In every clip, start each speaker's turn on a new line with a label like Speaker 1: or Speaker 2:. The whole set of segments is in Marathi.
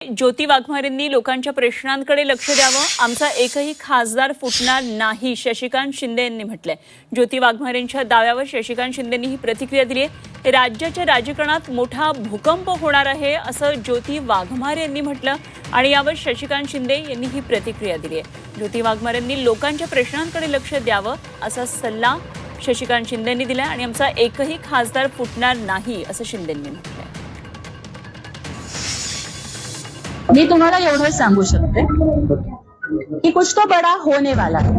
Speaker 1: ज्योती वाघमारेंनी लोकांच्या प्रश्नांकडे लक्ष द्यावं, आमचा एकही खासदार फुटणार नाही, शशिकांत शिंदे यांनी म्हटलंय. ज्योती वाघमारेंच्या दाव्यावर शशिकांत शिंदेंनी ही प्रतिक्रिया दिली आहे. राज्याच्या राजकारणात मोठा भूकंप होणार आहे असं ज्योती वाघमारे यांनी म्हटलं आणि यावर शशिकांत शिंदे यांनी ही प्रतिक्रिया दिली आहे. ज्योती वाघमारेंनी लोकांच्या प्रश्नांकडे लक्ष द्यावं असा सल्ला शशिकांत शिंदेंनी दिला आणि आमचा एकही खासदार फुटणार नाही असं शिंदेंनी म्हटलंय.
Speaker 2: मैं तुम्हारा एवढं सांगू शकते कि कुछ तो बड़ा होने वाला है.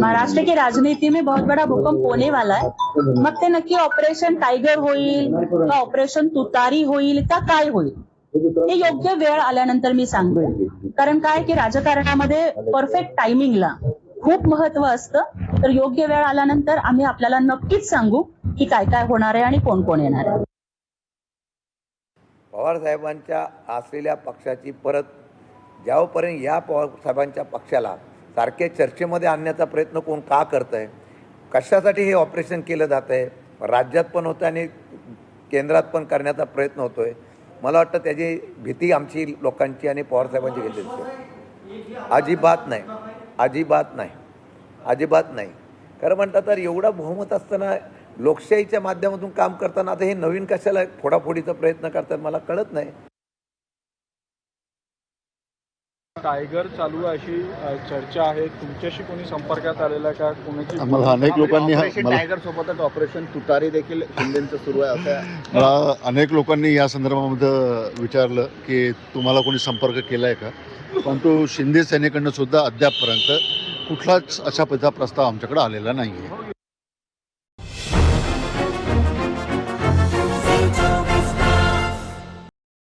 Speaker 2: महाराष्ट्र की राजनीति में बहुत बड़ा भूकंप होने वाला है. मग ते नक्की ऑपरेशन टायगर होईल का ऑपरेशन तुतारी होईल का काय होईल हे योग्य वेळ आल्यानंतर मी सांगेन. कारण काय की राजकारणामध्ये परफेक्ट टायमिंगला खूप महत्व असतं. तर योग्य वेळ आल्यानंतर आम्ही आपल्याला नक्कीच सांगू की काय काय होणार आहे आणि कोण कोण येणार आहे.
Speaker 3: पवार साहेबांच्या असलेल्या पक्षाची परत ज्यापर्यंत या पवार साहेबांच्या पक्षाला सारखे चर्चेमध्ये आणण्याचा प्रयत्न कोण का करत आहे, कशासाठी हे ऑपरेशन केलं जात आहे, राज्यात पण होतं आणि केंद्रात पण करण्याचा प्रयत्न होतो आहे. मला वाटतं त्याची भीती आमची लोकांची आणि पवार साहेबांची घेतलेली आहे. अजिबात नाही, अजिबात नाही, अजिबात नाही. खरं म्हणता तर एवढा बहुमत असताना लोकशाहीच्या माध्यमातून काम करताना आता हे नवीन कशाला फोडाफोडीचा प्रयत्न करतात मला कळत नाही.
Speaker 4: टायगर चालू आहे अशी चर्चा आहे. तुमच्याशी कोणी संपर्कात आलेला का? कोणाची?
Speaker 5: मला अनेक लोकांनी
Speaker 6: टायगर सोबतच ऑपरेशन तुतारी देखील शिंदेचं सुरू आहे असं
Speaker 5: मला अनेक लोकांनी या संदर्भामध्ये विचारलं की तुम्हाला कोणी संपर्क केला आहे का, परंतु शिंदे सेनेकडनं सुद्धा अद्यापपर्यंत कुठलाच अशा प्रस्ताव आमच्याकडे आलेला नाही आहे.